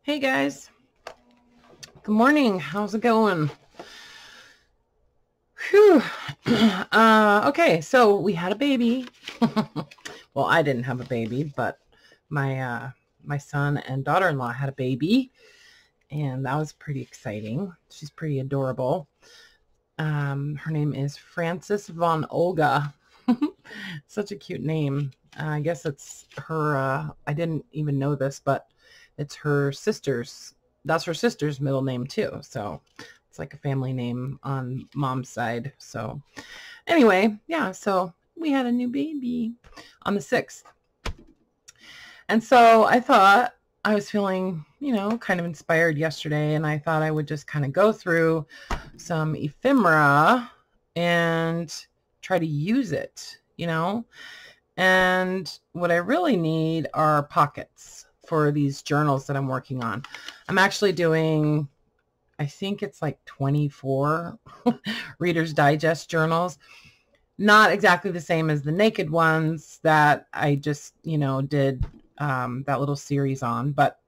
Hey guys, good morning. How's it going? Whew. Okay, so we had a baby. Well, I didn't have a baby, but my son and daughter-in-law had a baby, and that was pretty exciting. She's pretty adorable. Her name is Frances von Olga. Such a cute name. I guess it's her, I didn't even know this, but it's her sister's, that's her sister's middle name too. So it's like a family name on mom's side. So anyway, yeah, so we had a new baby on the 6th. And so I thought I was feeling, kind of inspired yesterday, and I thought I would just kind of go through some ephemera and try to use it, and what I really need are pockets for these journals that I'm working on. I'm actually doing, I think it's like 24 Reader's Digest journals. Not exactly the same as the naked ones that I just, did that little series on, but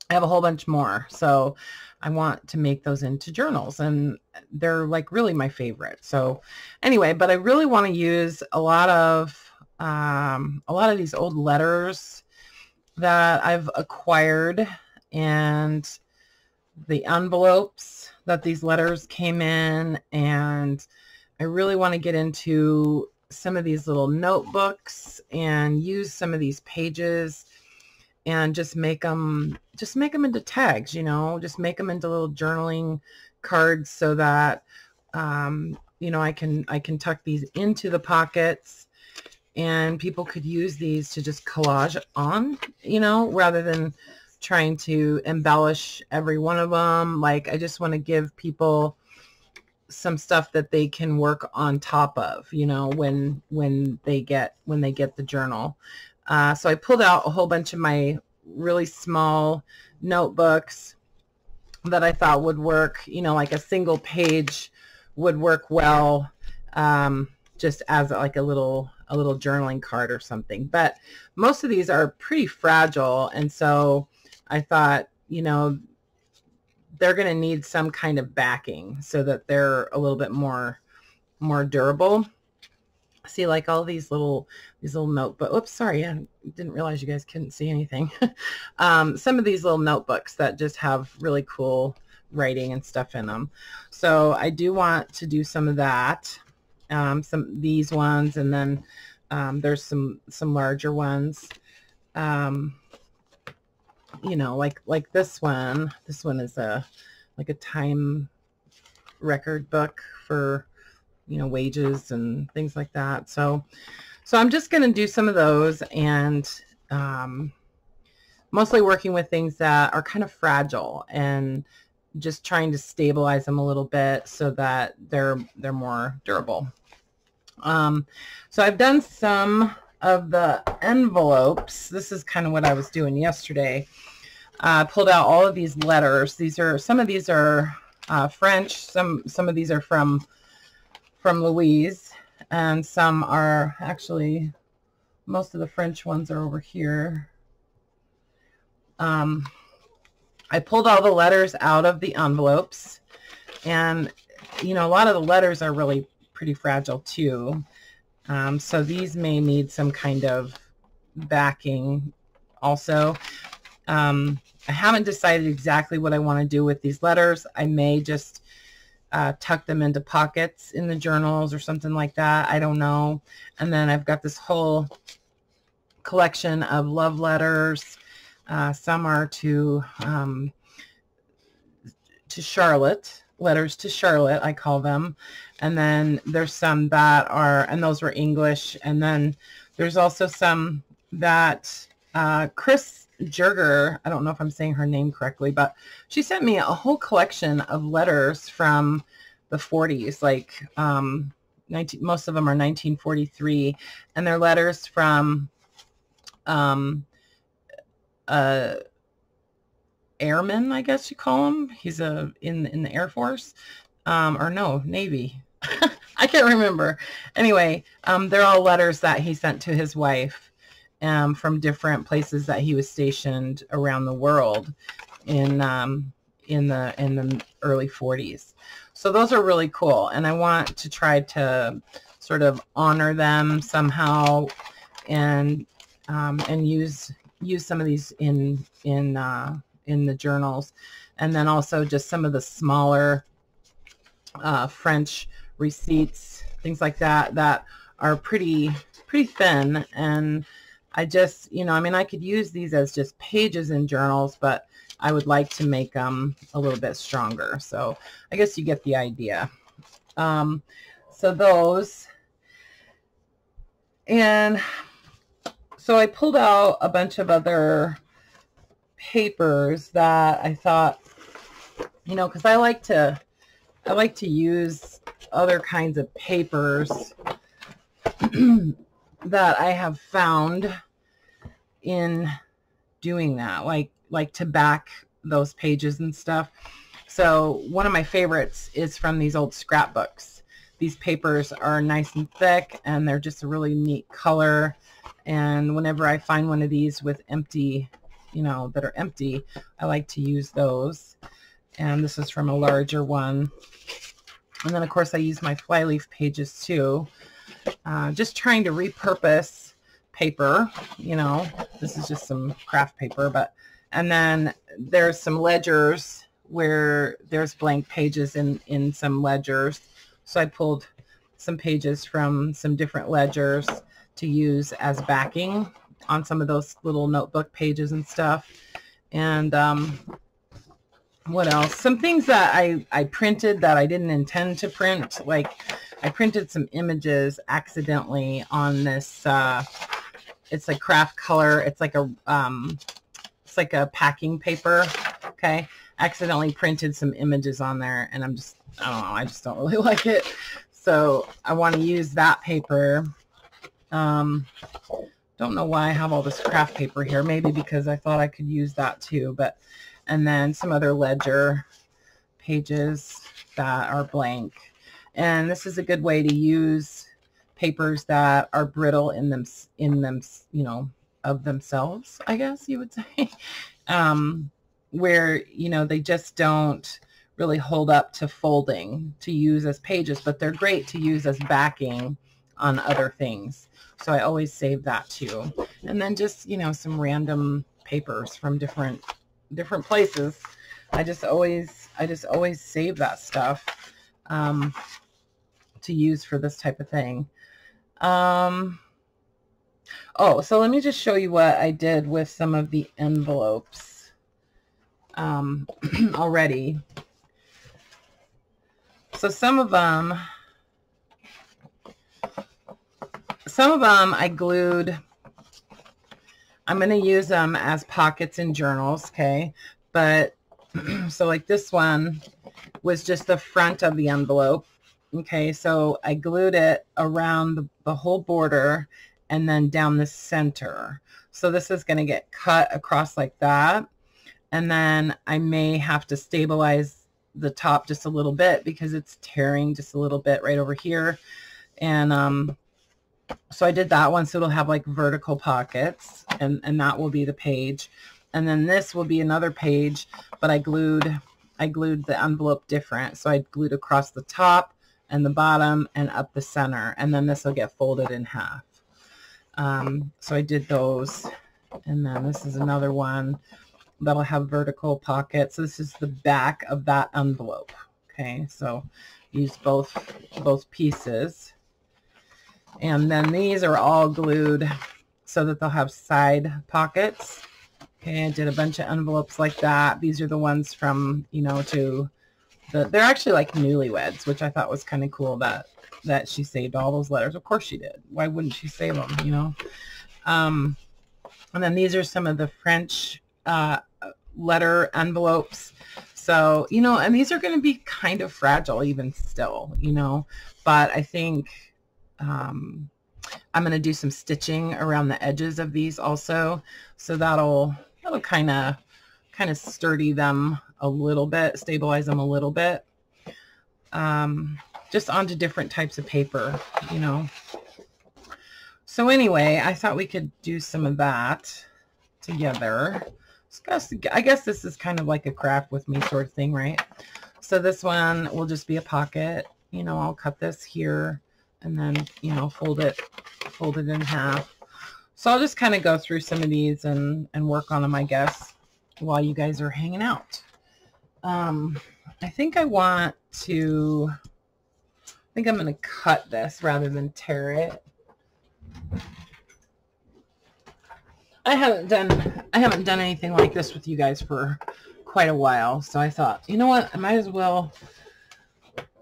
I have a whole bunch more. So I want to make those into journals, and they're like really my favorite. So anyway, but I really want to use a lot of these old letters that I've acquired, and the envelopes that these letters came in, and I really want to get into some of these little notebooks and use some of these pages and just make them into tags, just make them into little journaling cards so that I can tuck these into the pockets, and people could use these to just collage on, rather than trying to embellish every one of them. Like, I just want to give people some stuff that they can work on top of, when they get the journal. So I pulled out a whole bunch of my really small notebooks that I thought would work, like a single page would work well, just as like a little journaling card or something. But most of these are pretty fragile, and so I thought, they're going to need some kind of backing so that they're a little bit more durable. See, like all these little notebooks. Oops, sorry, I didn't realize you guys couldn't see anything. Some of these little notebooks that just have really cool writing and stuff in them. So I do want to do some of that. Some these ones, and then there's some larger ones. Like this one. This one is like a time record book for wages and things like that. So I'm just going to do some of those, and mostly working with things that are kind of fragile and just trying to stabilize them a little bit so that they're more durable. So I've done some of the envelopes. This is kind of what I was doing yesterday. Pulled out all of these letters. Some of these are French. Some of these are from Louise, and some are actually, most of the French ones are over here. I pulled all the letters out of the envelopes, and a lot of the letters are really pretty fragile too. So these may need some kind of backing also. I haven't decided exactly what I want to do with these letters. I may just tuck them into pockets in the journals or something like that. I don't know. And then I've got this whole collection of love letters. Some are to Charlotte, letters to Charlotte, I call them. And then there's some that are, and those were English. And then there's also some that Chris Jurger, I don't know if I'm saying her name correctly, but she sent me a whole collection of letters from the 40s, like most of them are 1943, and they're letters from airman, I guess you call him. He's in the Air Force, or no, Navy. I can't remember. Anyway, they're all letters that he sent to his wife from different places that he was stationed around the world. in the early 40s. So those are really cool, and I want to try to sort of honor them somehow, and use some of these in the journals, and then also just some of the smaller French receipts, things like that, that are pretty thin. And I just, I mean, I could use these as just pages in journals, but I would like to make them a little bit stronger. So I guess you get the idea. So those, and so I pulled out a bunch of other papers that I thought, because I like to use other kinds of papers that I have found in doing that, like to back those pages and stuff. So one of my favorites is from these old scrapbooks. These papers are nice and thick, and they're just a really neat color. And whenever I find one of these with empty, that are empty, I like to use those. And this is from a larger one. And then of course I use my flyleaf pages too. Just trying to repurpose paper, this is just some craft paper, and then there's some ledgers where there's blank pages in some ledgers. So I pulled some pages from some different ledgers to use as backing on some of those little notebook pages and stuff. And what else? Some things that I printed that I didn't intend to print. Like I printed some images accidentally on this, it's like craft color. It's like a packing paper. Okay. Accidentally printed some images on there, and I don't know, I just don't really like it. So I want to use that paper. Don't know why I have all this craft paper here. Maybe because I thought I could use that too, and then some other ledger pages that are blank. And this is a good way to use papers that are brittle in them, of themselves, I guess you would say, where, they just don't really hold up to folding to use as pages, but they're great to use as backing on other things. So I always save that too. And then just, some random papers from different places. I just always save that stuff to use for this type of thing. Oh, so let me just show you what I did with some of the envelopes already. So some of them I glued. I'm going to use them as pockets in journals, okay? But so like this one was just the front of the envelope, okay? So I glued it around the whole border and then down the center. So this is going to get cut across like that. And then I may have to stabilize the top just a little bit because it's tearing just a little bit right over here. And so I did that one, so it'll have like vertical pockets, and that will be the page. And then this will be another page, but I glued the envelope different. So I glued across the top and the bottom and up the center, and then this will get folded in half. So I did those, and then this is another one that'll have vertical pockets. So this is the back of that envelope. Okay, so use both pieces. And then these are all glued so that they'll have side pockets. Okay, I did a bunch of envelopes like that. These are the ones from, they're actually like newlyweds, which I thought was kind of cool that she saved all those letters. Of course she did. Why wouldn't she save them, And then these are some of the French letter envelopes. So, and these are going to be kind of fragile even still, but I think I'm going to do some stitching around the edges of these also. So that'll kind of sturdy them a little bit, stabilize them a little bit. Just onto different types of paper, So anyway, I thought we could do some of that together. I guess this is kind of like a craft with me sort of thing, right? So this one will just be a pocket. You know, I'll cut this here and then, you know, fold it in half. So I'll just kind of go through some of these and work on them, I guess, while you guys are hanging out. I think I'm going to cut this rather than tear it. I haven't done anything like this with you guys for quite a while, so I thought, you know what, I might as well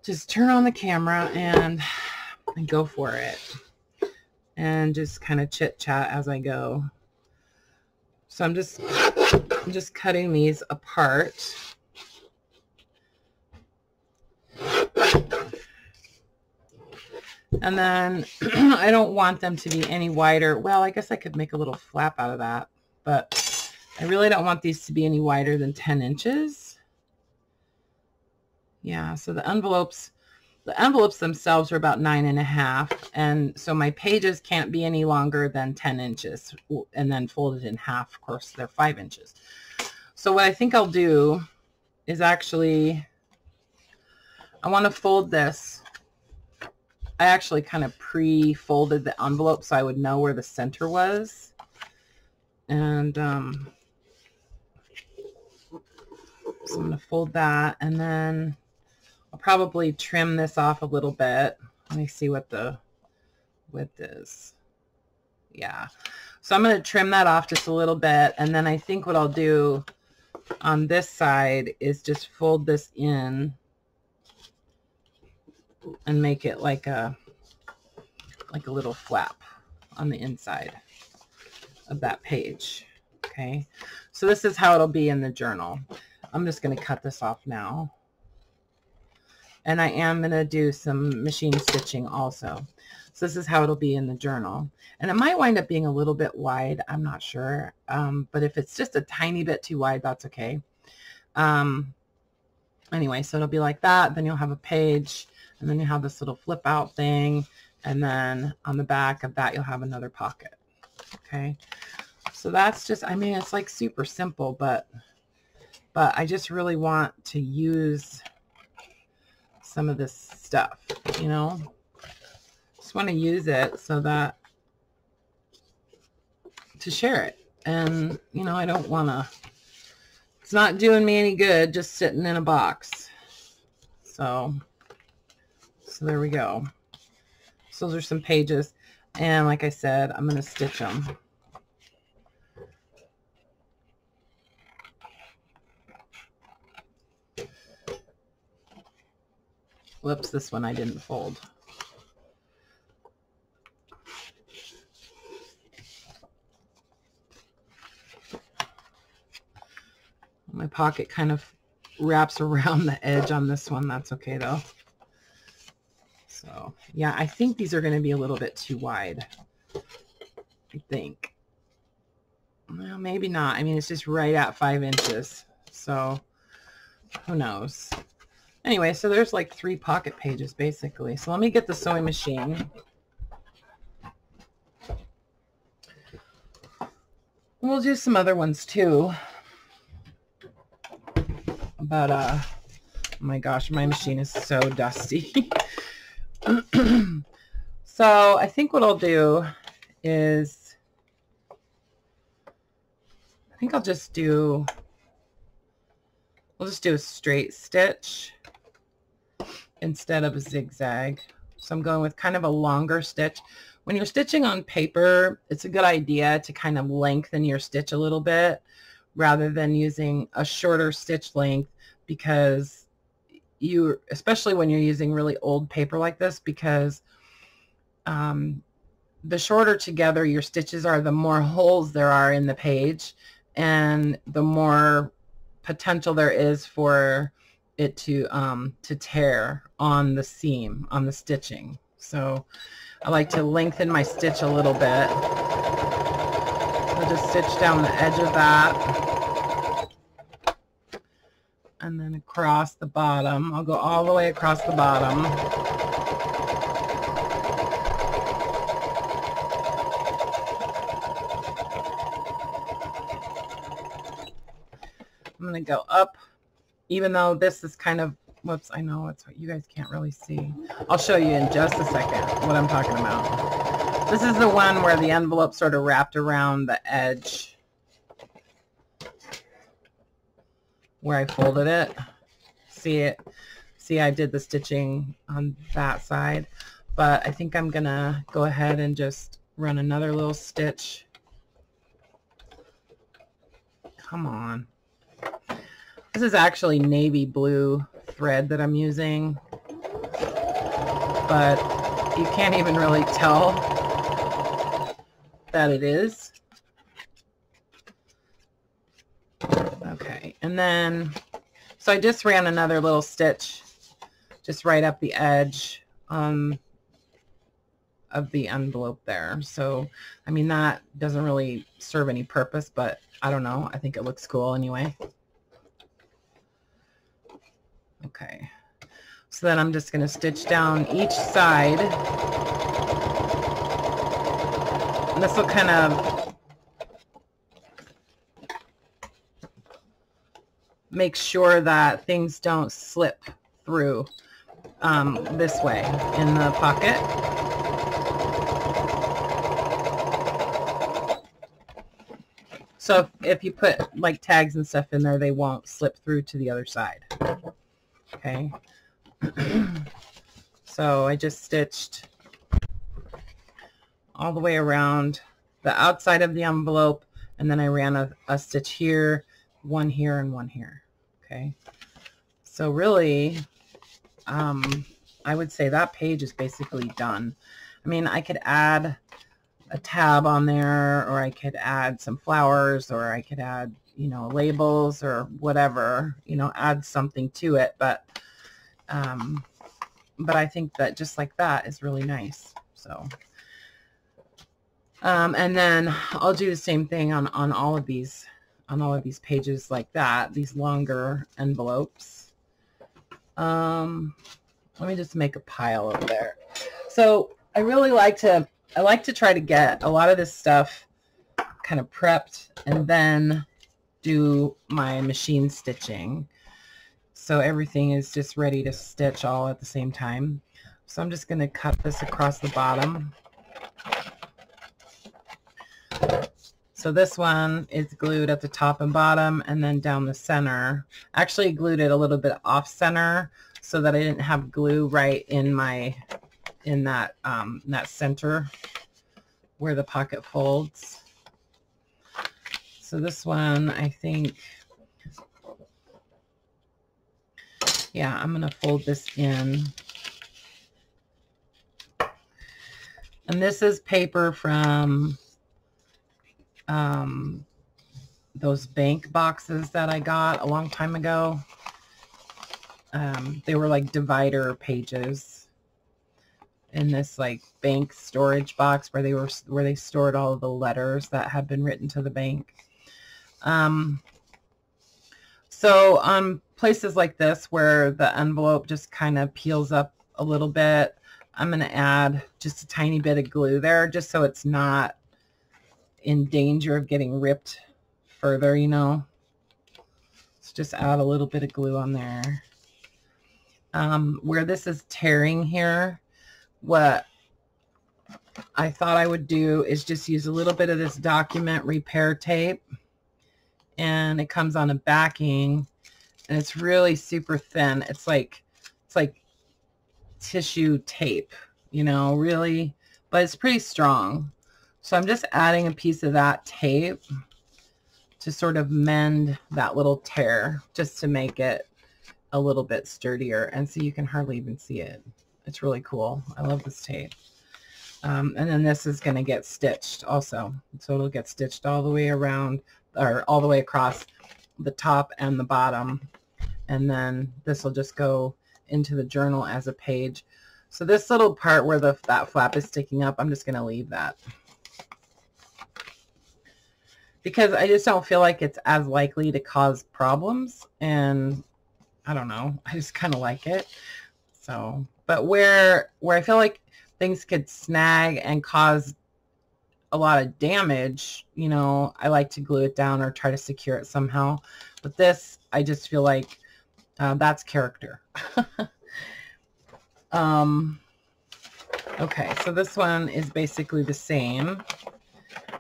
just turn on the camera and go for it, and just kind of chit chat as I go. So I'm just cutting these apart. And then I don't want them to be any wider. Well, I guess I could make a little flap out of that, but I really don't want these to be any wider than 10 inches. Yeah, so the envelopes themselves are about 9.5. And so my pages can't be any longer than 10 inches and then folded in half. Of course, they're 5 inches. So what I think I'll do is actually, I want to fold this. I actually kind of pre-folded the envelope so I would know where the center was. And so I'm going to fold that, and then I'll probably trim this off a little bit. Let me see what the width is. Yeah. So I'm going to trim that off just a little bit, and then I think what I'll do on this side is just fold this in and make it like a little flap on the inside of that page. Okay, so this is how it'll be in the journal. I'm just going to cut this off now, and I am going to do some machine stitching also. So this is how it'll be in the journal, and it might wind up being a little bit wide, I'm not sure, but if it's just a tiny bit too wide, that's okay. Anyway, so it'll be like that. Then you'll have a page, and then you have this little flip out thing, and then on the back of that you'll have another pocket. Okay, so that's just, I mean, it's like super simple, but I just really want to use some of this stuff, you know. Just want to use it so that to share it, and you know, I don't want to, it's not doing me any good just sitting in a box. So there we go. So those are some pages, and like I said, I'm going to stitch them. Whoops, this one I didn't fold. My pocket kind of wraps around the edge on this one. That's okay though. So yeah, I think these are going to be a little bit too wide. I think. Well, maybe not. I mean, it's just right at 5 inches. So who knows? Anyway, so there's like 3 pocket pages basically. So let me get the sewing machine. We'll do some other ones too. But oh my gosh, my machine is so dusty. So I think what I'll do is, I think I'll just do, we'll just do a straight stitch instead of a zigzag. So I'm going with kind of a longer stitch. When you're stitching on paper, it's a good idea to kind of lengthen your stitch a little bit rather than using a shorter stitch length, because you, especially when you're using really old paper like this, because the shorter together your stitches are, the more holes there are in the page, and the more potential there is for it to tear on the seam, on the stitching. So I like to lengthen my stitch a little bit. So just stitch down the edge of that, and then across the bottom. I'll go all the way across the bottom. go up, even though this is kind of, whoops, I know it's what you guys can't really see. I'll show you in just a second what I'm talking about. This is the one where the envelope sort of wrapped around the edge where I folded it. See it? See, I did the stitching on that side, but I think I'm gonna go ahead and just run another little stitch. Come on. This is actually navy blue thread that I'm using, but you can't even really tell that it is. Okay, and then, so I just ran another little stitch just right up the edge of the envelope there. So, I mean, that doesn't really serve any purpose, but I don't know. I think it looks cool anyway. Okay, so then I'm just going to stitch down each side. And this will kind of make sure that things don't slip through this way in the pocket. So if you put like tags and stuff in there, they won't slip through to the other side. Okay. So I just stitched all the way around the outside of the envelope, and then I ran a stitch here, one here, and one here. Okay. So really, I would say that page is basically done. I mean, I could add a tab on there, or I could add some flowers, or I could add, you know, labels or whatever, you know, add something to it. But I think that just like that is really nice. So, and then I'll do the same thing on all of these pages like that, these longer envelopes. Let me just make a pile over there. So I really like to, try to get a lot of this stuff kind of prepped and then do my machine stitching. So everything is just ready to stitch all at the same time. So I'm just going to cut this across the bottom. So this one is glued at the top and bottom and then down the center. Actually glued it a little bit off center so that I didn't have glue right in that center where the pocket folds. So this one, I think, yeah, I'm going to fold this in. And this is paper from those bank boxes that I got a long time ago. They were like divider pages in this like bank storage box where they stored all of the letters that had been written to the bank. So on places like this where the envelope just kind of peels up a little bit, I'm going to add just a tiny bit of glue there just so it's not in danger of getting ripped further, you know. Let's just add a little bit of glue on there. Where this is tearing here, what I thought I would do is just use a little bit of this document repair tape, and it comes on a backing, and it's really super thin. It's like tissue tape, you know, really, but it's pretty strong. So I'm just adding a piece of that tape to sort of mend that little tear, just to make it a little bit sturdier. And so you can hardly even see it. It's really cool. I love this tape. And then this is going to get stitched also. So it'll get stitched all the way around, or all the way across the top and the bottom. And then this will just go into the journal as a page. So this little part where that flap is sticking up, I'm just going to leave that, because I just don't feel like it's as likely to cause problems, and I don't know, I just kind of like it. So, but where I feel like things could snag and cause a lot of damage, you know, I like to glue it down or try to secure it somehow. But this, I just feel like that's character. Okay, so this one is basically the same.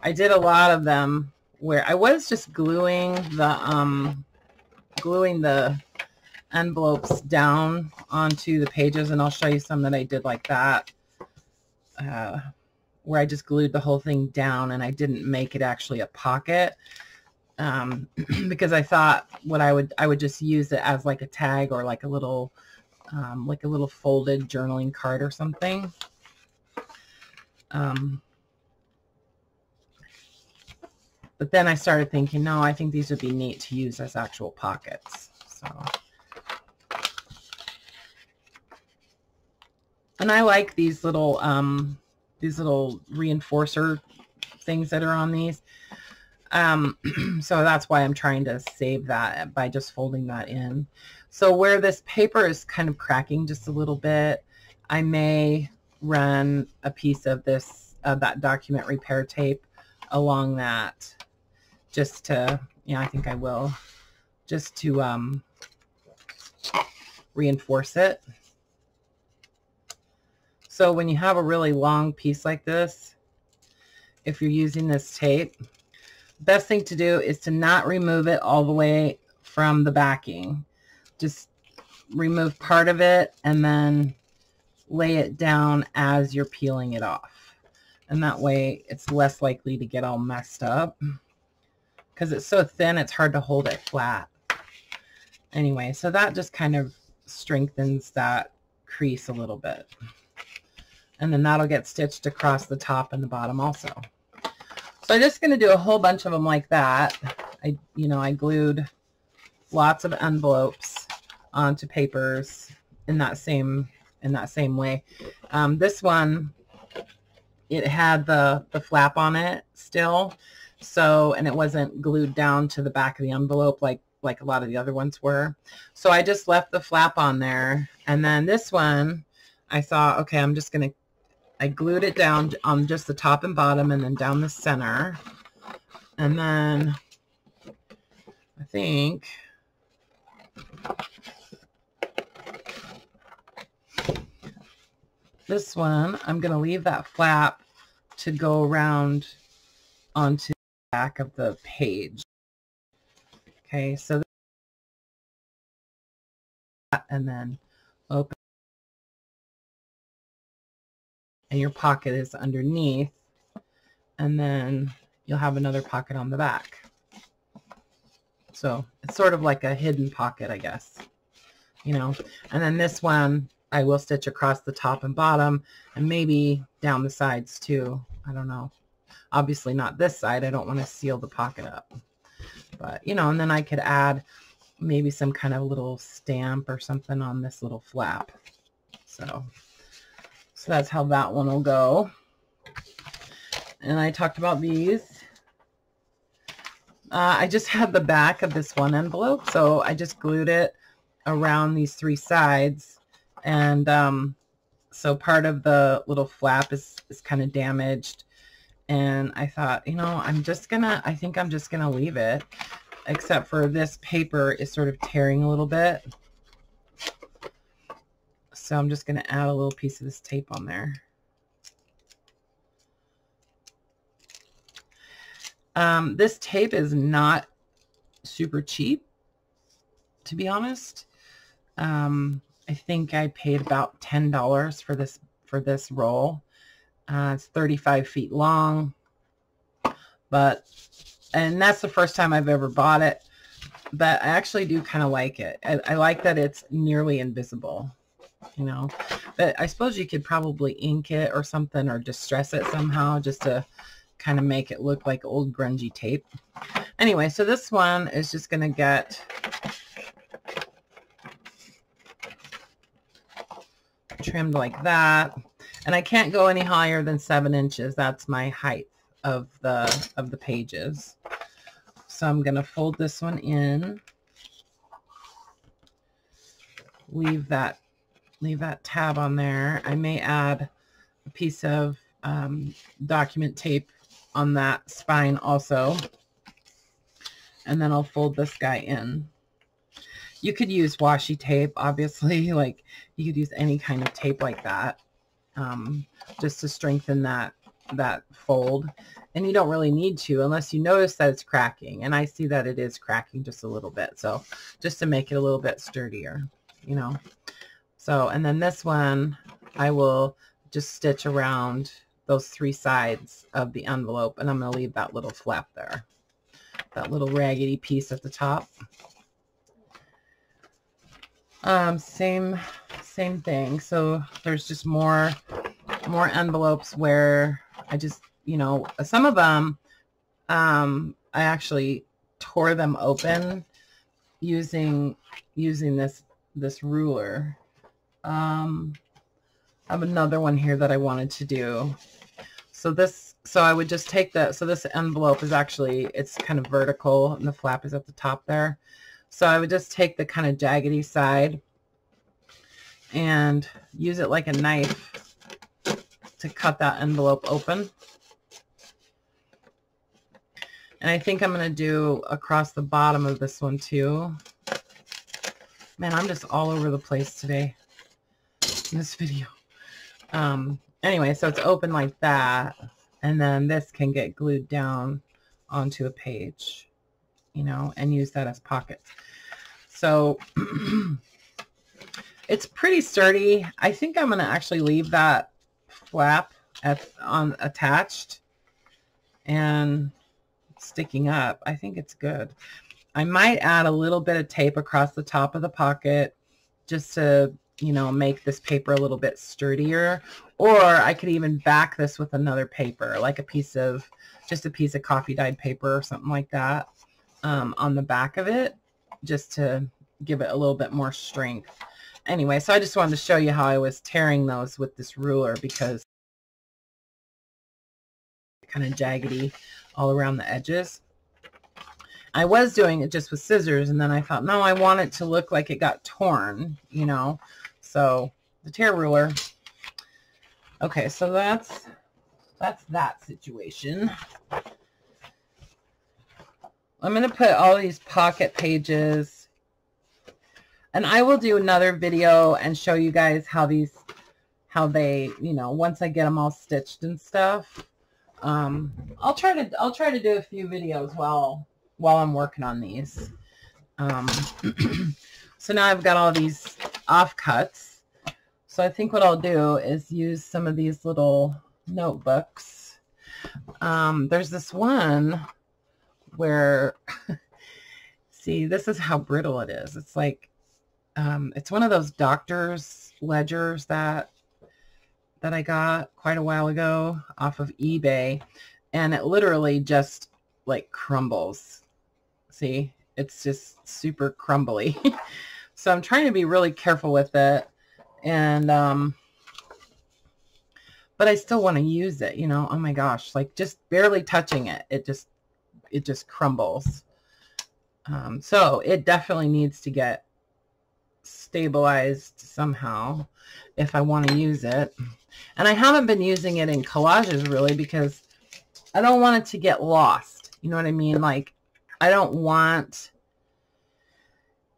I did a lot of them where I was just gluing the envelopes down onto the pages, and I'll show you some that I did like that, where I just glued the whole thing down and I didn't make it actually a pocket, because I thought what I would just use it as like a tag or like a little folded journaling card or something. But then I started thinking, no, I think these would be neat to use as actual pockets. So, and I like these little reinforcer things that are on these. So that's why I'm trying to save that by just folding that in. So where this paper is kind of cracking just a little bit, I may run a piece of this, that document repair tape along that, just to, yeah, I think I will, just to reinforce it. So when you have a really long piece like this, if you're using this tape, best thing to do is to not remove it all the way from the backing. Just remove part of it and then lay it down as you're peeling it off. And that way it's less likely to get all messed up. Because it's so thin, it's hard to hold it flat. Anyway, so that just kind of strengthens that crease a little bit. And then that'll get stitched across the top and the bottom also. So I'm just going to do a whole bunch of them like that. I glued lots of envelopes onto papers in that same way. This one, it had the flap on it still. So, and it wasn't glued down to the back of the envelope like a lot of the other ones were. So I just left the flap on there. And then this one, I thought, okay, I glued it down on just the top and bottom and then down the center. And then I think this one, I'm going to leave that flap to go around onto the back of the page. Okay, so that, and then open, and your pocket is underneath, and then you'll have another pocket on the back. So it's sort of like a hidden pocket, I guess, you know. And then this one I will stitch across the top and bottom, and maybe down the sides too. I don't know. Obviously not this side. I don't want to seal the pocket up. But, you know, and then I could add maybe some kind of little stamp or something on this little flap. So that's how that one will go. And I talked about these. I just had the back of this one envelope, so I just glued it around these three sides. And so part of the little flap is kind of damaged. And I thought, you know, I think I'm just gonna leave it, except for this paper is sort of tearing a little bit. So I'm just gonna add a little piece of this tape on there. This tape is not super cheap, to be honest. I think I paid about $10 for this roll. It's 35 feet long, and that's the first time I've ever bought it, but I actually do kind of like it. I like that it's nearly invisible, you know. But I suppose you could probably ink it or something, or distress it somehow just to kind of make it look like old grungy tape. Anyway, so this one is just going to get trimmed like that. And I can't go any higher than 7 inches. That's my height of the pages. So I'm going to fold this one in. Leave that tab on there. I may add a piece of document tape on that spine also. And then I'll fold this guy in. You could use washi tape, obviously. Like, you could use any kind of tape like that, just to strengthen that fold. And you don't really need to unless you notice that it's cracking. And I see that it is cracking just a little bit. So just to make it a little bit sturdier, you know. So, and then this one, I will just stitch around those 3 sides of the envelope. And I'm going to leave that little flap there, that little raggedy piece at the top. Same thing. So there's just more envelopes where I just, you know, some of them, I actually tore them open using this ruler. I have another one here that I wanted to do. So I would just take so this envelope is actually, it's kind of vertical and the flap is at the top there. So I would just take the kind of jaggedy side and use it like a knife to cut that envelope open. And I think I'm going to do across the bottom of this one too. Man, I'm just all over the place today in this video. Anyway, so it's open like that. And then this can get glued down onto a page, you know, and use that as pockets. So it's pretty sturdy. I think I'm going to actually leave that flap attached and sticking up. I think it's good. I might add a little bit of tape across the top of the pocket just to, you know, make this paper a little bit sturdier. Or I could even back this with another paper, like just a piece of coffee dyed paper or something like that, on the back of it, just to give it a little bit more strength. Anyway, so I just wanted to show you how I was tearing those with this ruler, because kind of jaggedy all around the edges. I was doing it just with scissors, and then I thought, no, I want it to look like it got torn, you know. So the tear ruler. Okay, so that's that situation. I'm going to put all these pocket pages, and I will do another video and show you guys how they, you know, once I get them all stitched and stuff. I'll try to do a few videos while I'm working on these. So now I've got all these offcuts. So I think what I'll do is use some of these little notebooks. There's this one where, see, this is how brittle it is. It's like, it's one of those doctor's ledgers that I got quite a while ago off of eBay, and it literally just like crumbles. See, it's just super crumbly. So I'm trying to be really careful with it, and but I still want to use it, you know. Oh my gosh, like just barely touching it, it just crumbles. So it definitely needs to get stabilized somehow if I want to use it. And I haven't been using it in collages really, because I don't want it to get lost. You know what I mean? Like, I don't want,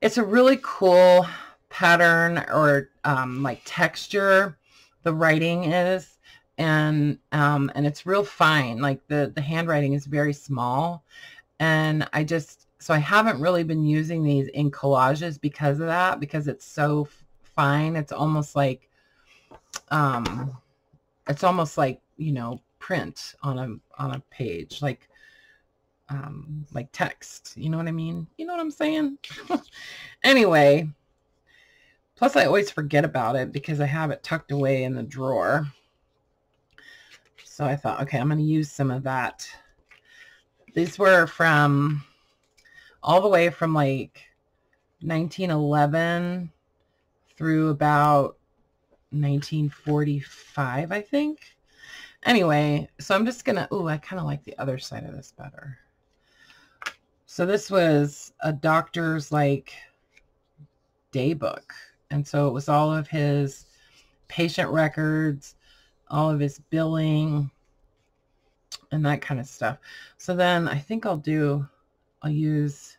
it's a really cool pattern or like texture, the writing is, and it's real fine. Like the handwriting is very small, and so I haven't really been using these in collages because of that, because it's so fine. It's almost like, you know, print on a page, like text. You know what I mean? You know what I'm saying? Anyway, plus I always forget about it because I have it tucked away in the drawer. So I thought, okay, I'm going to use some of that. These were from all the way from like 1911 through about 1945, I think. Anyway, so I'm just gonna, I kind of like the other side of this better. So this was a doctor's like day book, and so it was all of his patient records, all of his billing, and that kind of stuff. So then I think I'll use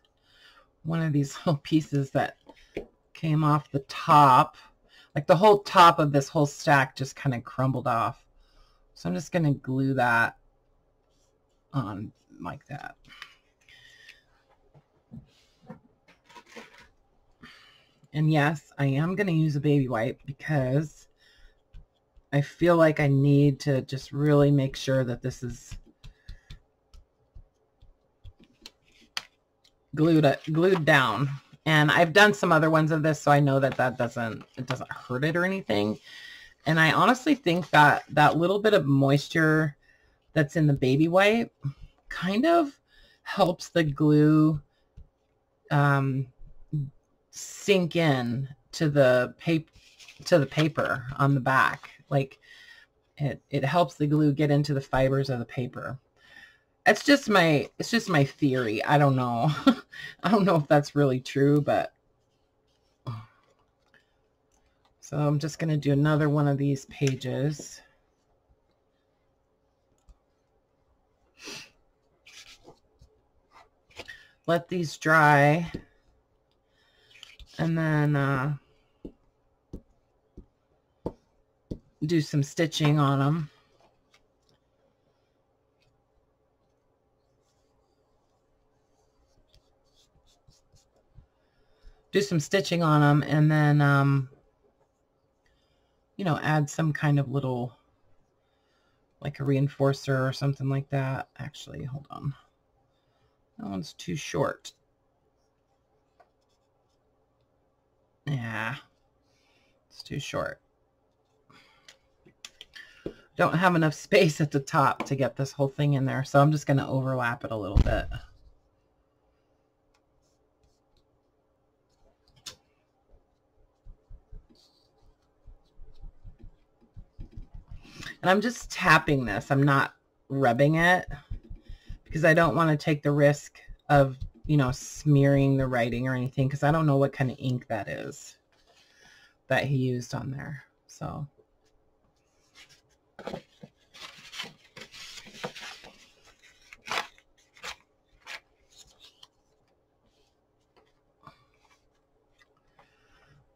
one of these little pieces that came off the top. Like the whole top of this whole stack just kind of crumbled off. So I'm just going to glue that on like that. And yes, I am going to use a baby wipe because I feel like I need to just really make sure that this is glued down. And I've done some other ones of this, so I know that it doesn't hurt it or anything. And I honestly think that that little bit of moisture that's in the baby wipe kind of helps the glue sink in to the paper on the back. Like it helps the glue get into the fibers of the paper. It's just my theory. I don't know. I don't know if that's really true, but so I'm just going to do another one of these pages. Let these dry, and then do some stitching on them. Do some stitching on them, and then you know, add some kind of little, like a reinforcer or something like that. Actually, hold on. That one's too short. Yeah, it's too short. Don't have enough space at the top to get this whole thing in there, so I'm just going to overlap it a little bit. And I'm just tapping this. I'm not rubbing it because I don't want to take the risk of, you know, smearing the writing or anything, because I don't know what kind of ink that is that he used on there. So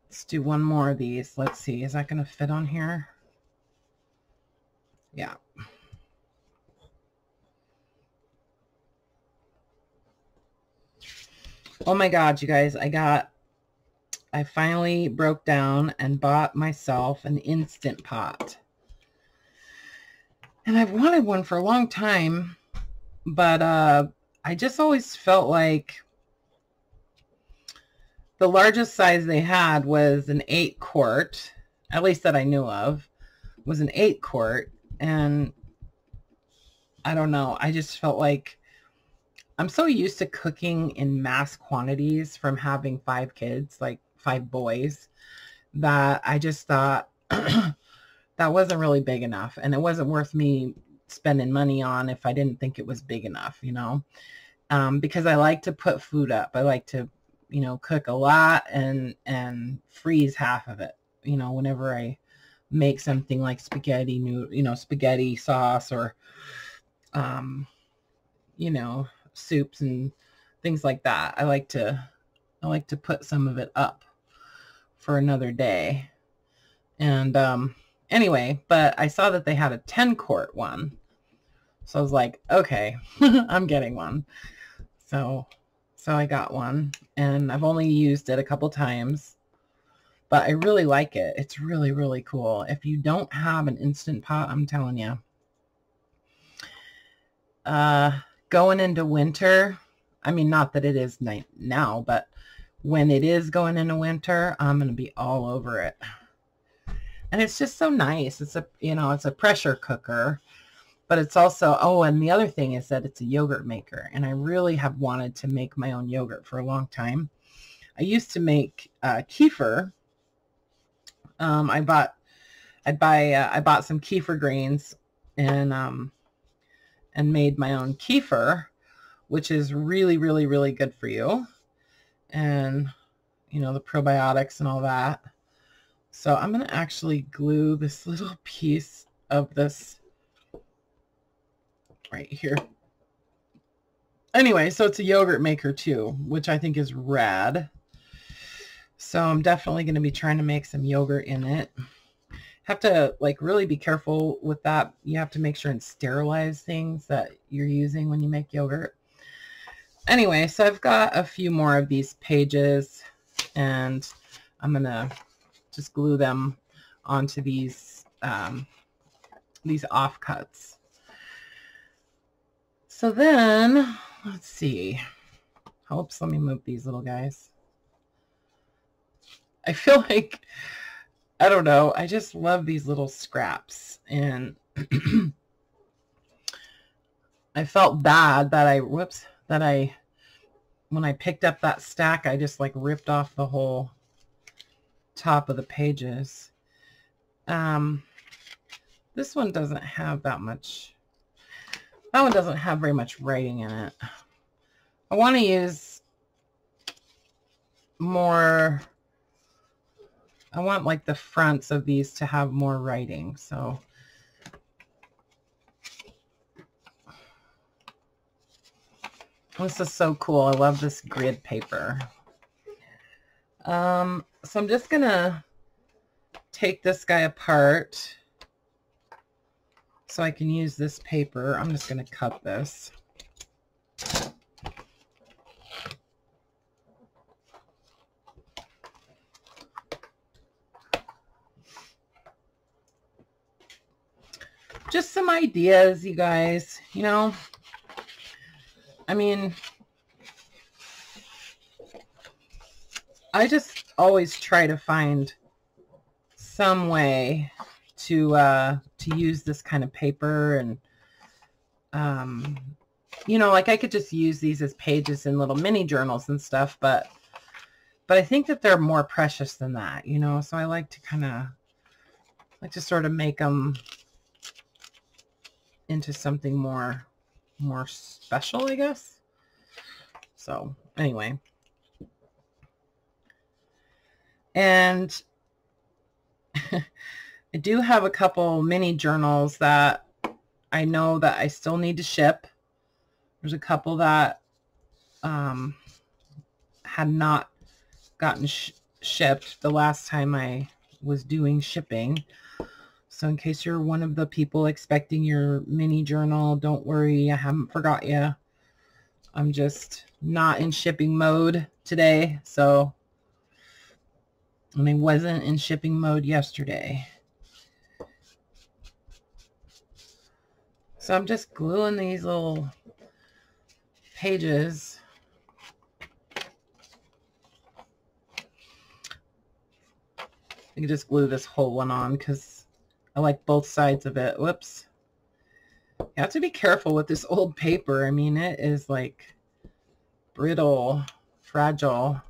let's do one more of these. Let's see, is that going to fit on here? Yeah. Oh my God, you guys, I finally broke down and bought myself an Instant Pot. And I've wanted one for a long time, but I just always felt like the largest size they had was an 8-quart, at least that I knew of, was an 8-quart. And I don't know, I just felt like I'm so used to cooking in mass quantities from having 5 kids, like 5 boys, that I just thought that wasn't really big enough, and it wasn't worth me spending money on if I didn't think it was big enough, you know, because I like to put food up. I like to, you know, cook a lot and freeze half of it, you know, whenever I make something like spaghetti, you know, spaghetti sauce, or, you know, soups and things like that. I like to put some of it up for another day. And anyway, but I saw that they had a 10-quart one, so I was like, okay, I'm getting one. So I got one, and I've only used it a couple times, but I really like it. It's really, really cool. If you don't have an Instant Pot, I'm telling you, going into winter, I mean, not that it is now, but when it is going into winter, I'm going to be all over it. And it's just so nice. It's a, you know, it's a pressure cooker, but it's also, oh, and the other thing is that it's a yogurt maker. And I really have wanted to make my own yogurt for a long time. I used to make kefir. I bought some kefir grains and made my own kefir, which is really, really, really good for you. And, you know, the probiotics and all that. So I'm going to actually glue this little piece of this right here. Anyway, so it's a yogurt maker too, which I think is rad. So I'm definitely going to be trying to make some yogurt in it. Have to like really be careful with that. You have to make sure and sterilize things that you're using when you make yogurt. Anyway, so I've got a few more of these pages, and I'm going to just glue them onto these offcuts. So then, let's see. Oops, let me move these little guys. I feel like, I don't know, I just love these little scraps. And I felt bad that when I picked up that stack, I just like ripped off the whole top of the pages. This one doesn't have that much. That one doesn't have very much writing in it. I want to use more. I want like the fronts of these to have more writing. So this is so cool. I love this grid paper. So I'm just gonna take this guy apart so I can use this paper. I'm just gonna cut this. Just some ideas, you guys, you know. I mean, I just always try to find some way to use this kind of paper, and you know, like I could just use these as pages in little mini journals and stuff, but I think that they're more precious than that, you know. So I like to sort of make them into something more special, I guess. So anyway, and I do have a couple mini journals that I know that I still need to ship. There's a couple that had not gotten shipped the last time I was doing shipping. So in case you're one of the people expecting your mini journal, don't worry, I haven't forgot you. I'm just not in shipping mode today. So, and I wasn't in shipping mode yesterday. So I'm just gluing these little pages. I can just glue this whole one on because I like both sides of it. Whoops. You have to be careful with this old paper. I mean, it is like brittle, fragile.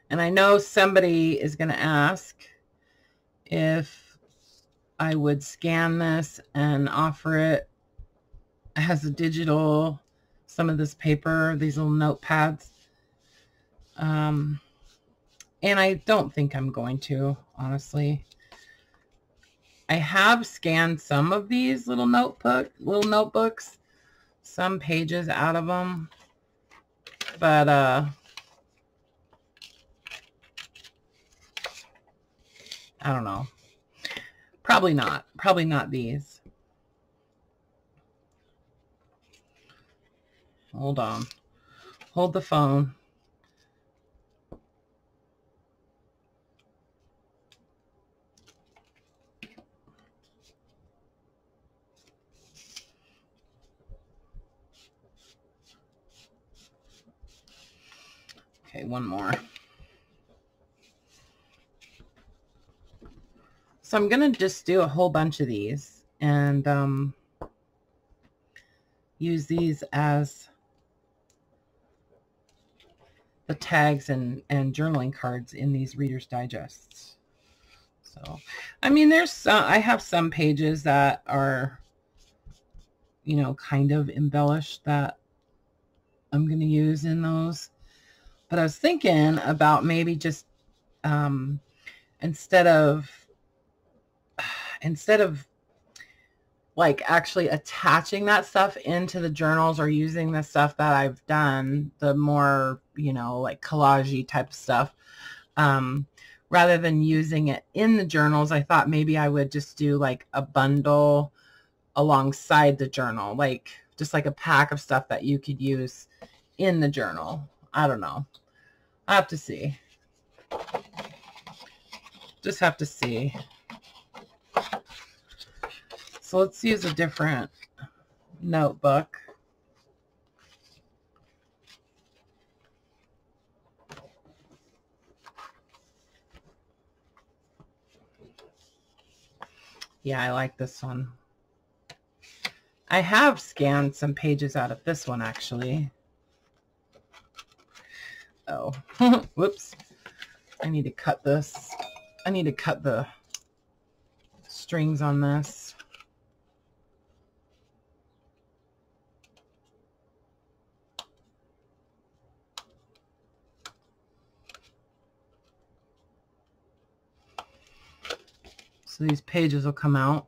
And I know somebody is going to ask if I would scan this and offer it as a digital, some of this paper, these little notepads. And I don't think I'm going to, honestly. I have scanned some of these little notebooks, some pages out of them, but I don't know. Probably not these. Hold on. Hold the phone. Okay, one more. So I'm going to just do a whole bunch of these and use these as the tags and journaling cards in these Reader's Digests. So, I mean, I have some pages that are, you know, kind of embellished that I'm going to use in those. But I was thinking about maybe just instead of like actually attaching that stuff into the journals or using the stuff that I've done, the more, you know, like collage-y type stuff, rather than using it in the journals, I thought maybe I would just do like a bundle alongside the journal, like just like a pack of stuff that you could use in the journal. I don't know. I have to see. Just have to see. So let's use a different notebook. Yeah, I like this one. I have scanned some pages out of this one, actually. Oh, whoops. I need to cut this. I need to cut the strings on this. So these pages will come out.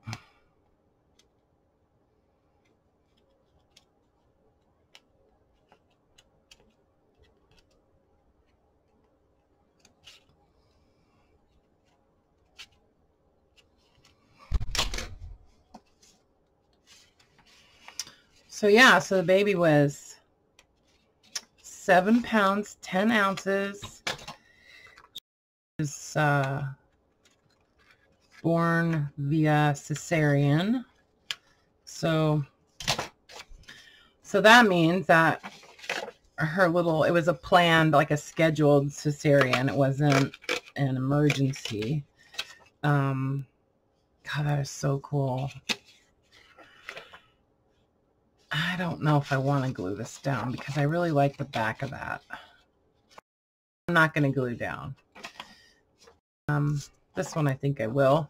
So yeah, so the baby was 7 pounds, 10 ounces. Is born via cesarean. So that means that her little, it was a planned, like a scheduled cesarean. It wasn't an emergency. God, that is so cool. I don't know if I want to glue this down because I really like the back of that. I'm not going to glue down. This one I think I will.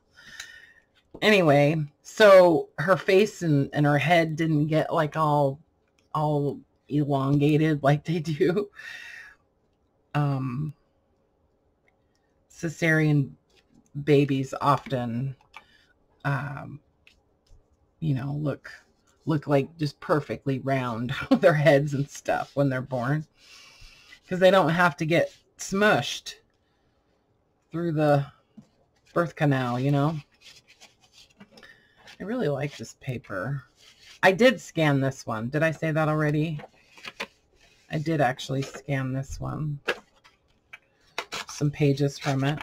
Anyway, so her face and her head didn't get like all elongated like they do. Cesarean babies often, you know, look like just perfectly round their heads and stuff when they're born, because they don't have to get smushed through the birth canal, you know. I really like this paper. I did scan this one. Did I say that already? I did actually scan this one. Some pages from it.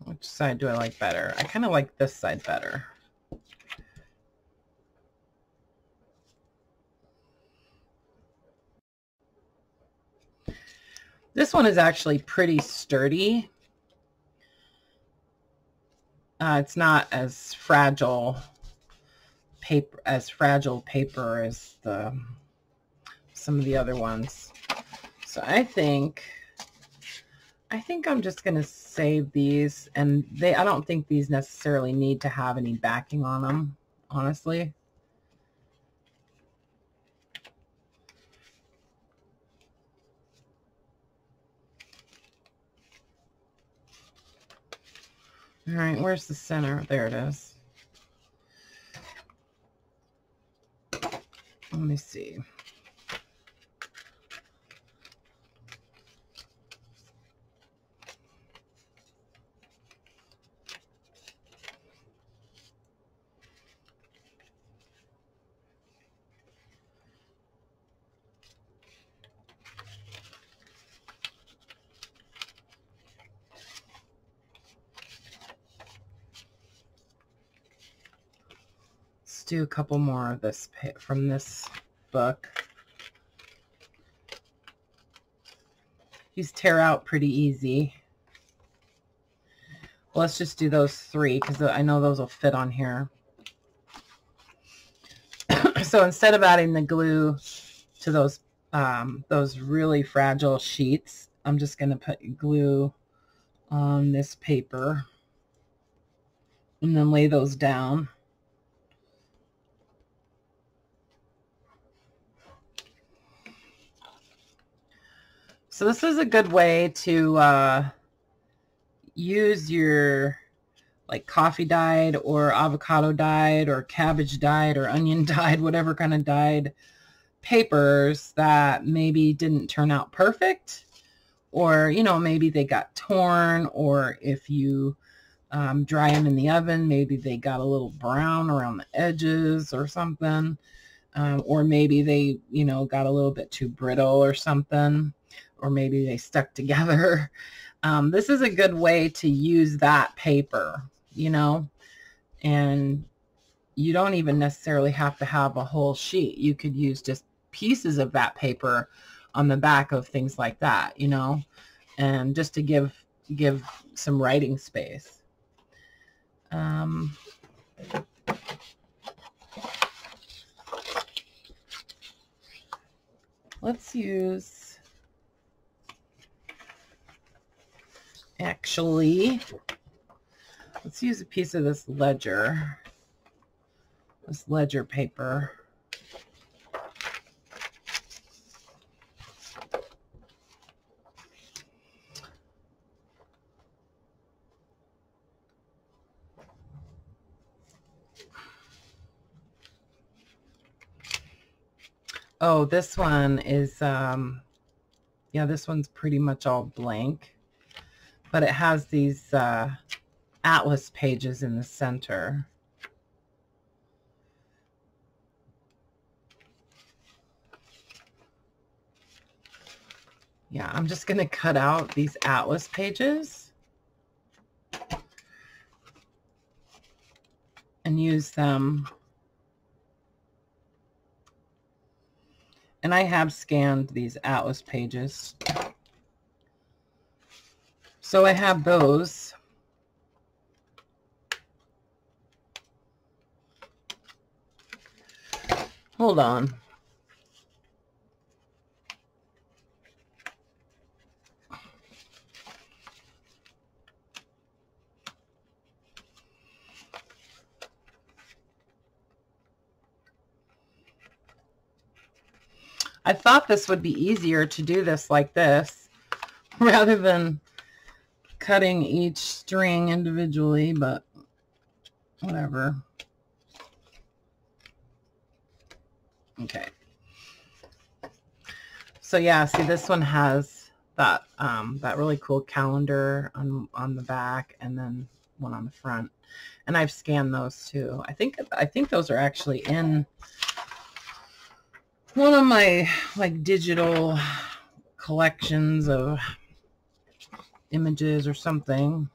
Which side do I like better? I kind of like this side better. This one is actually pretty sturdy. It's not as fragile paper as some of the other ones. So I think I'm just going to save these, and I don't think these necessarily need to have any backing on them, honestly. All right, where's the center? There it is. Let me see. Do a couple more of this from this book. These tear out pretty easy. Well, let's just do those 3 because I know those will fit on here. So instead of adding the glue to those really fragile sheets, I'm just going to put glue on this paper and then lay those down. So this is a good way to use your like coffee dyed or avocado dyed or cabbage dyed or onion dyed, whatever kind of dyed papers that maybe didn't turn out perfect, or, you know, maybe they got torn, or if you dry them in the oven, maybe they got a little brown around the edges or something, or maybe they, you know, got a little bit too brittle or something, or maybe they stuck together. This is a good way to use that paper, you know, and you don't even necessarily have to have a whole sheet. You could use just pieces of that paper on the back of things like that, you know, and just to give some writing space. Let's use, actually, let's use a piece of this ledger paper. Oh, this one is, yeah, this one's pretty much all blank, but it has these atlas pages in the center. Yeah, I'm just going to cut out these atlas pages and use them. And I have scanned these atlas pages, so I have those. Hold on. I thought this would be easier to do this like this rather than cutting each string individually, but whatever. Okay. So yeah, see, this one has that that really cool calendar on the back, and then one on the front. And I've scanned those too. I think those are actually in one of my like digital collections of images or something.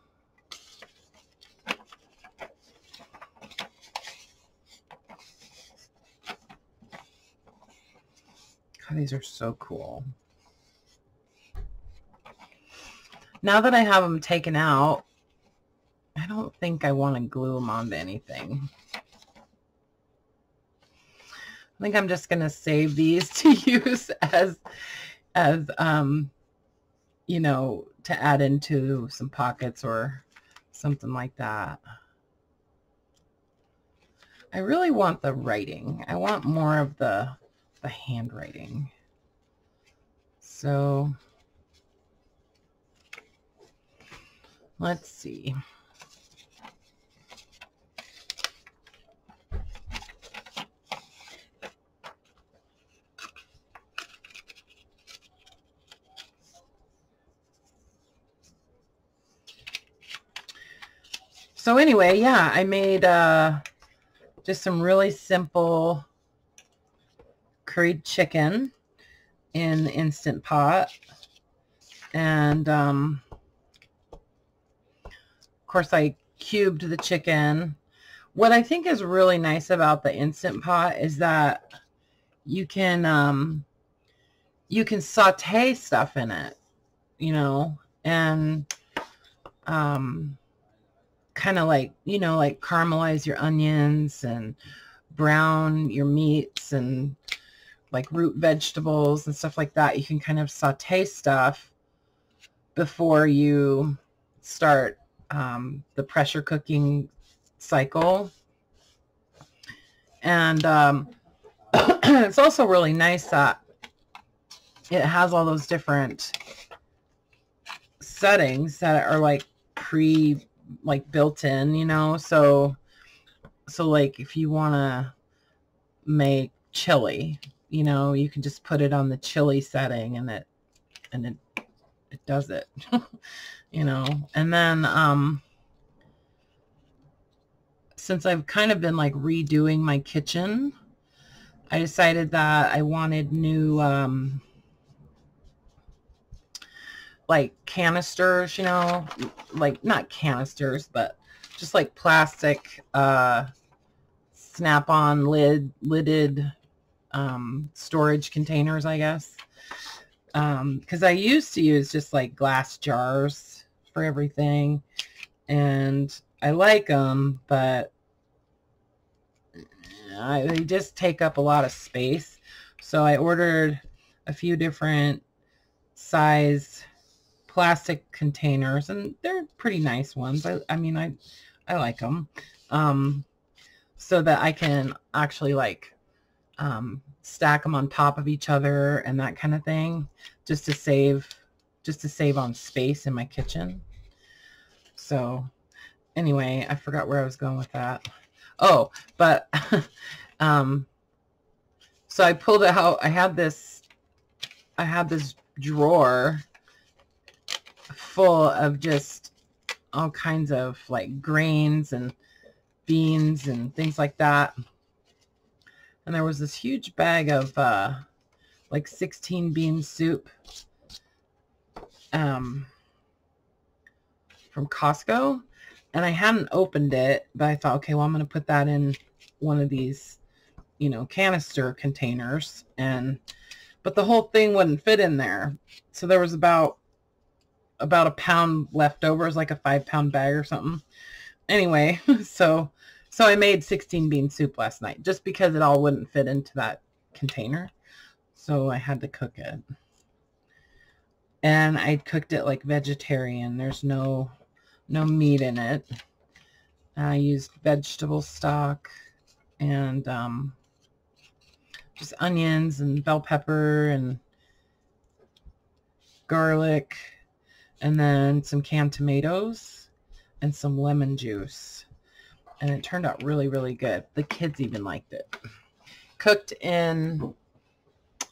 God, these are so cool. Now that I have them taken out, I don't think I want to glue them onto anything. I think I'm just going to save these to use as you know, to add into some pockets or something like that. I really want the writing. I want more of the handwriting. So let's see. So anyway, yeah, I made just some really simple curried chicken in the Instant Pot. And of course I cubed the chicken. What I think is really nice about the Instant Pot is that you can saute stuff in it, you know, and kind of like, you know, like caramelize your onions and brown your meats and like root vegetables and stuff like that. You can kind of saute stuff before you start the pressure cooking cycle. And it's also really nice that it has all those different settings that are like built in, you know. So like if you want to make chili, you know, you can just put it on the chili setting and it does it. You know. And then since I've kind of been like redoing my kitchen, I decided that I wanted new like canisters, you know, like not canisters, but just like plastic snap-on lidded storage containers, I guess. Because I used to use just like glass jars for everything, and I like them, but they just take up a lot of space. So I ordered a few different size plastic containers, and they're pretty nice ones. I mean, I like them. So that I can actually like stack them on top of each other and that kind of thing, just to save on space in my kitchen. So anyway, I forgot where I was going with that. Oh, but so I pulled out, I had this drawer full of just all kinds of like grains and beans and things like that. And there was this huge bag of like 16 bean soup from Costco. And I hadn't opened it, but I thought, okay, well, I'm going to put that in one of these, you know, canister containers. But the whole thing wouldn't fit in there. So there was about a pound left over. It was like a 5-pound bag or something. Anyway, so I made 16 bean soup last night just because it all wouldn't fit into that container. So I had to cook it. And I cooked it like vegetarian. There's no meat in it. I used vegetable stock and just onions and bell pepper and garlic, and then some canned tomatoes and some lemon juice. And it turned out really, really good. The kids even liked it. Cooked in,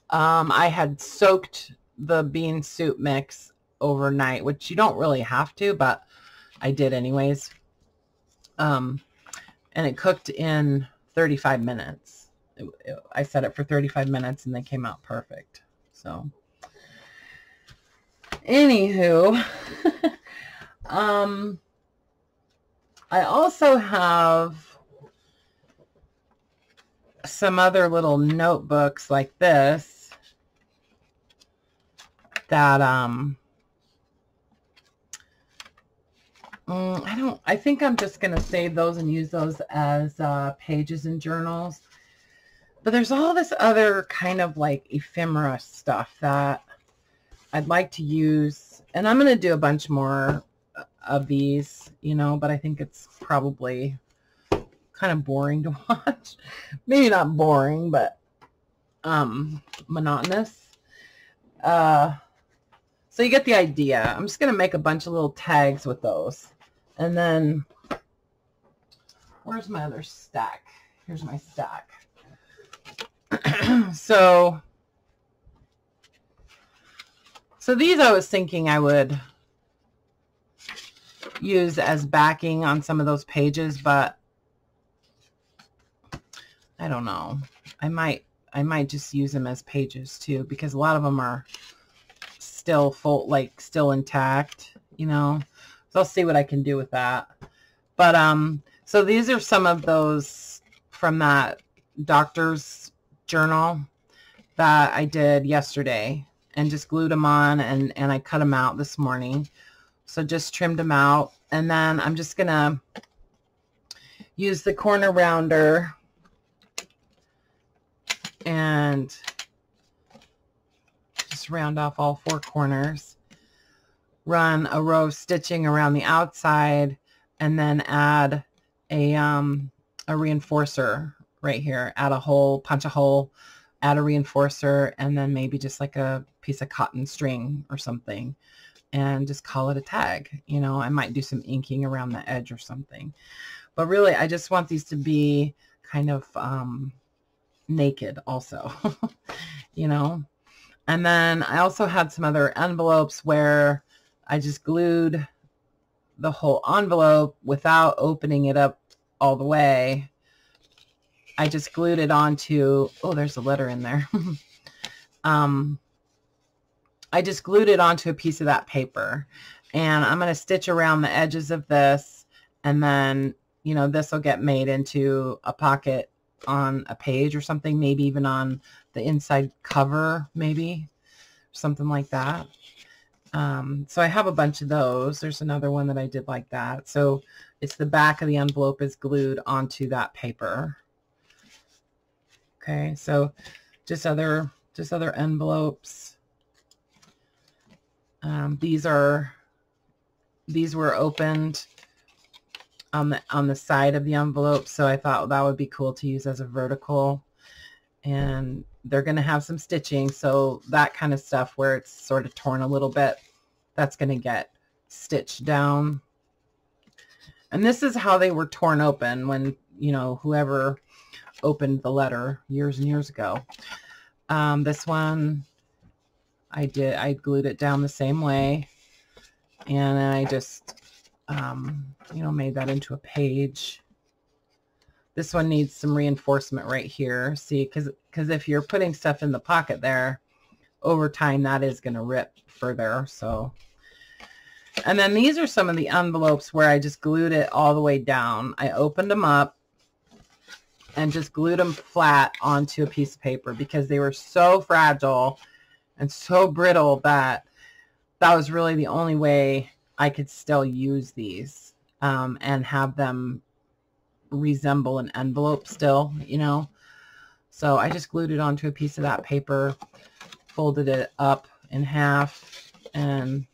I had soaked the bean soup mix overnight, which you don't really have to, but I did anyways. And it cooked in 35 minutes. I set it for 35 minutes and they came out perfect. So anywho, I also have some other little notebooks like this that I think I'm just going to save those and use those as pages and journals. But there's all this other kind of like ephemera stuff that I'd like to use. And I'm going to do a bunch more of these, you know, but I think it's probably kind of boring to watch. Maybe not boring, but monotonous. So you get the idea. I'm just going to make a bunch of little tags with those. And then, where's my other stack? Here's my stack. So these I was thinking I would use as backing on some of those pages, but I don't know. I might just use them as pages too, because a lot of them are still full, like still intact, you know. So I'll see what I can do with that. But so these are some of those from that doctor's journal that I did yesterday, and just glued them on, and I cut them out this morning. So just trimmed them out, and then I'm just gonna use the corner rounder and just round off all 4 corners, run a row of stitching around the outside, and then add a reinforcer right here. Add a hole, punch a hole, add a reinforcer, and then maybe just like a piece of cotton string or something. and just call it a tag. You know, I might do some inking around the edge or something. But really, I just want these to be kind of naked also, you know. And then I also had some other envelopes where I just glued the whole envelope without opening it up all the way. I just glued it onto, oh, there's a letter in there. I just glued it onto a piece of that paper, and I'm going to stitch around the edges of this, and then, you know, this will get made into a pocket on a page or something, maybe even on the inside cover, maybe something like that. So I have a bunch of those. There's another one that I did like that. So it's the back of the envelope is glued onto that paper. Okay, so just other envelopes. These were opened on the side of the envelope, so I thought that would be cool to use as a vertical. And they're going to have some stitching, so that kind of stuff where it's sort of torn a little bit, that's going to get stitched down. And this is how they were torn open when, you know, whoever opened the letter years and years ago. This one I glued it down the same way, and then I just you know, made that into a page. This one needs some reinforcement right here. See, because if you're putting stuff in the pocket there, over time that is going to rip further. So, and then these are some of the envelopes where I just glued it all the way down. I opened them up and just glued them flat onto a piece of paper because they were so fragile and so brittle that that was really the only way I could still use these and have them resemble an envelope still, you know. So I just glued it onto a piece of that paper, folded it up in half, and,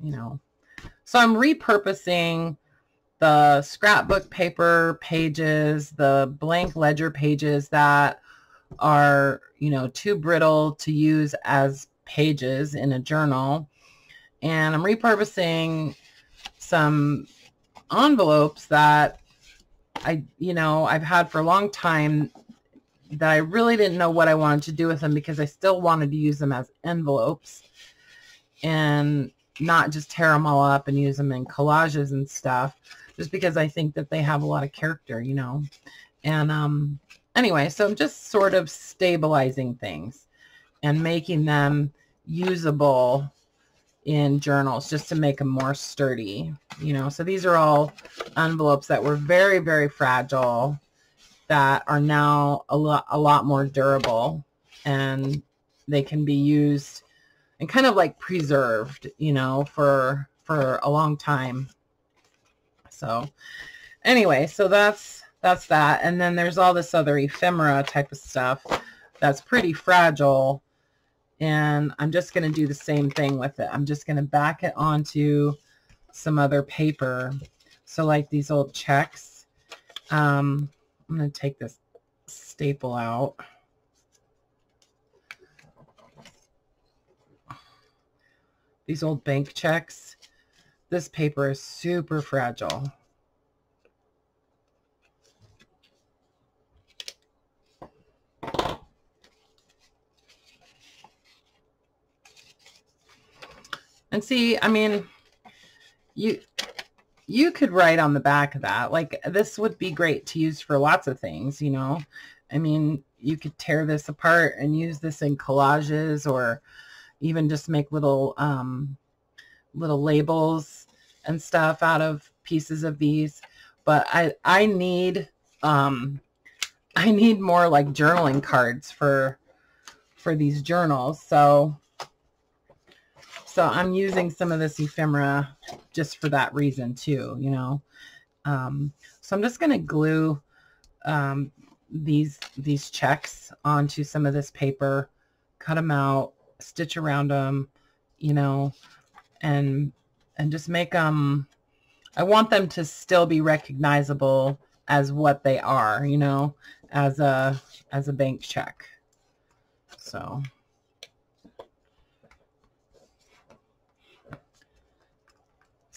you know. So I'm repurposing the scrapbook paper pages, the blank ledger pages that are, you know, too brittle to use as pages in a journal. And I'm repurposing some envelopes that I've had for a long time that I really didn't know what I wanted to do with them because I still wanted to use them as envelopes and not just tear them all up and use them in collages and stuff, just because I think that they have a lot of character, you know. And anyway, so I'm just sort of stabilizing things and making them usable in journals just to make them more sturdy, you know. So these are all envelopes that were very, very fragile that are now a lot more durable, and they can be used and kind of like preserved, you know, for a long time. So anyway, so that's that. And then there's all this other ephemera type of stuff that's pretty fragile, and I'm just going to do the same thing with it. I'm just going to back it onto some other paper. So like these old checks, I'm going to take this staple out. These old bank checks, this paper is super fragile. And see, I mean, you could write on the back of that. Like, this would be great to use for lots of things, you know. I mean, you could tear this apart and use this in collages, or even just make little little labels and stuff out of pieces of these. But I need more like journaling cards for these journals. So I'm using some of this ephemera just for that reason too, you know. So I'm just going to glue these checks onto some of this paper, cut them out, stitch around them, you know, and just make them, I want them to still be recognizable as what they are, you know, as a bank check. So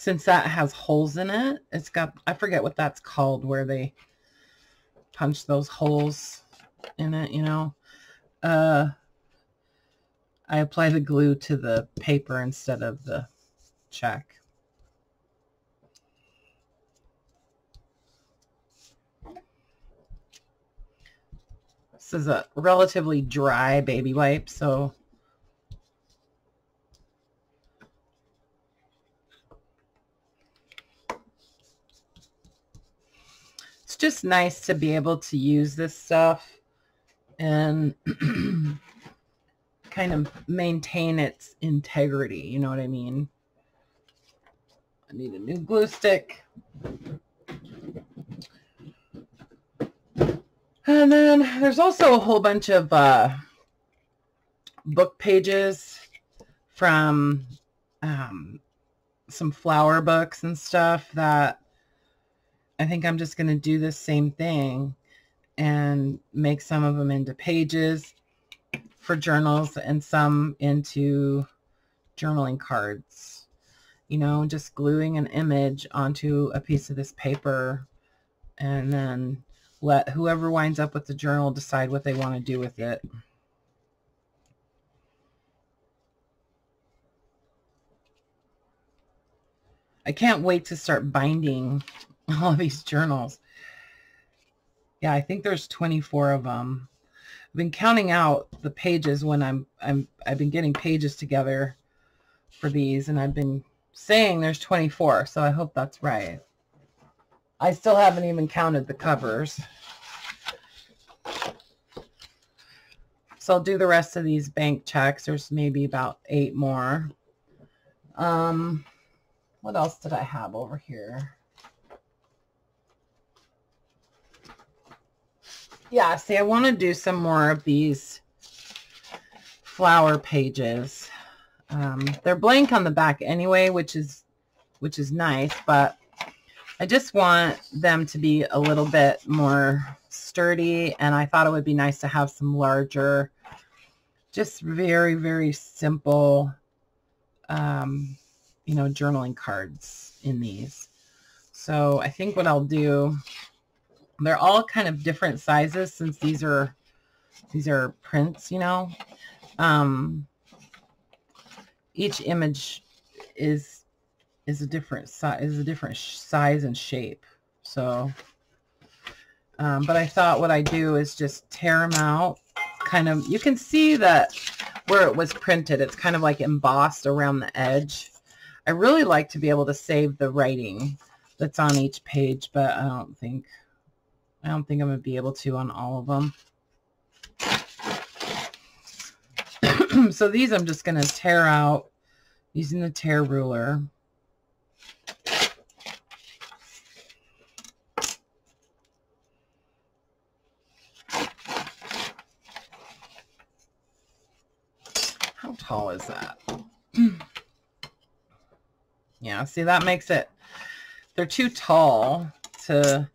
since that has holes in it, it's got, I forget what that's called, where they punch those holes in it, you know. I apply the glue to the paper instead of the check. This is a relatively dry baby wipe, so it's just nice to be able to use this stuff and kind of maintain its integrity, you know what I mean? I need a new glue stick. And then there's also a whole bunch of book pages from some flower books and stuff that I think I'm just going to do the same thing and make some of them into pages for journals and some into journaling cards. You know, just gluing an image onto a piece of this paper and then let whoever winds up with the journal decide what they want to do with it. I can't wait to start binding all of these journals. Yeah, I think there's 24 of them. I've been counting out the pages when I've been getting pages together for these, and I've been saying there's 24, so I hope that's right. I still haven't even counted the covers. So I'll do the rest of these bank checks. There's maybe about 8 more. What else did I have over here? Yeah, see, I want to do some more of these flower pages. They're blank on the back anyway, which is nice, but I just want them to be a little bit more sturdy, and I thought it would be nice to have some larger, just very, very simple, you know, journaling cards in these. So I think what I'll do, they're all kind of different sizes since these are prints, you know. Each image is a different size and shape. So, but I thought what I do is just tear them out. Kind of, you can see that where it was printed, it's kind of like embossed around the edge. I really like to be able to save the writing that's on each page, but I don't think I'm going to be able to on all of them. So these I'm just going to tear out using the tear ruler. How tall is that? Yeah, see, that makes it, they're too tall to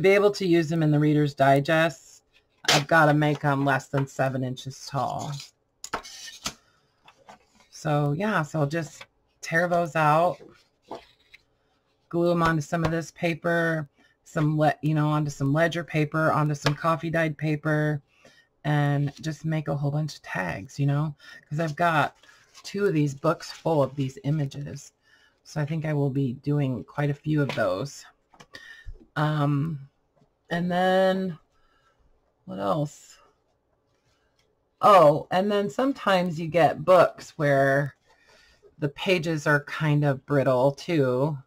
be able to use them in the Reader's Digest. I've got to make them less than 7 inches tall. So yeah, so I'll just tear those out, glue them onto some of this paper, onto some ledger paper, onto some coffee dyed paper, and just make a whole bunch of tags, you know, because I've got 2 of these books full of these images. So I think I will be doing quite a few of those. And then what else? Oh, and then sometimes you get books where the pages are kind of brittle too.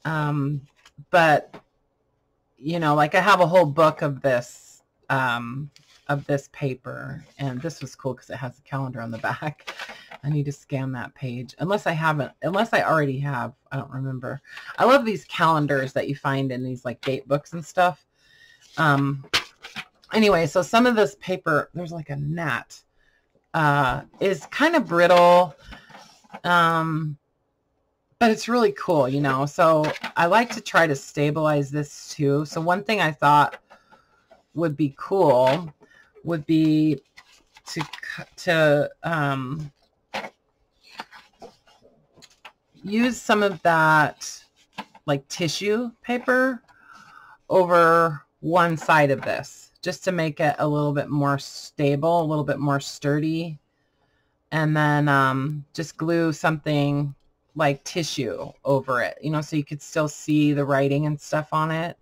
But, you know, like I have a whole book of this paper, and this was cool because it has a calendar on the back. I need to scan that page. Unless I already have, I don't remember. I love these calendars that you find in these like date books and stuff. Anyway, so some of this paper, there's like a gnat, is kind of brittle, but it's really cool, you know. So I like to try to stabilize this too. So one thing I thought would be cool would be to use some of that like tissue paper over one side of this just to make it a little bit more stable, a little bit more sturdy. And then just glue something like tissue over it, you know, so you could still see the writing and stuff on it.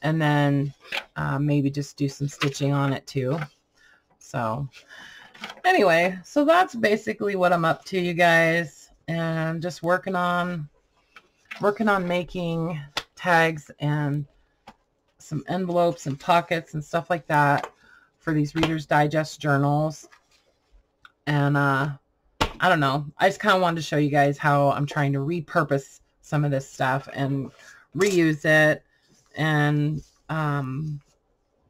And then maybe just do some stitching on it too. So anyway, so that's basically what I'm up to, you guys, and just working on making tags and some envelopes and pockets and stuff like that for these Reader's Digest journals. And I don't know, I just kind of wanted to show you guys how I'm trying to repurpose some of this stuff and reuse it and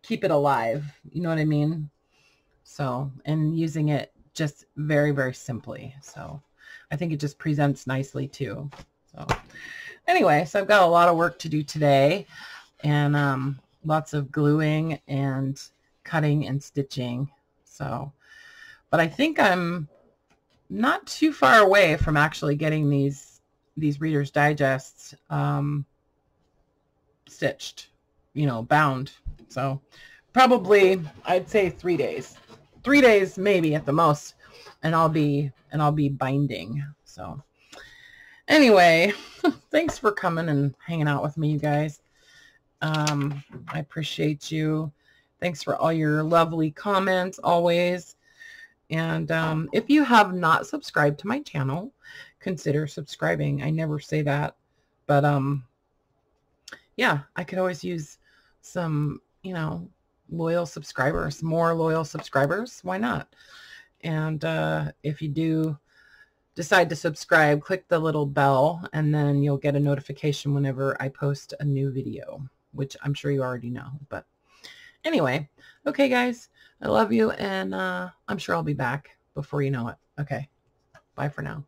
keep it alive, you know what I mean? So, and using it just very, very simply. So I think it just presents nicely too. So anyway, so I've got a lot of work to do today, and lots of gluing and cutting and stitching. So, but I think I'm not too far away from actually getting these Reader's Digests stitched, you know, bound. So probably I'd say 3 days. 3 days maybe at the most, and I'll be binding. So anyway, thanks for coming and hanging out with me, you guys. I appreciate you. Thanks for all your lovely comments always. And if you have not subscribed to my channel, consider subscribing. I never say that, but yeah, I could always use some, you know, loyal subscribers, more loyal subscribers. Why not? And if you do decide to subscribe, click the little bell, and then you'll get a notification whenever I post a new video, which I'm sure you already know. But anyway, okay, guys, I love you, and I'm sure I'll be back before you know it. Okay, bye for now.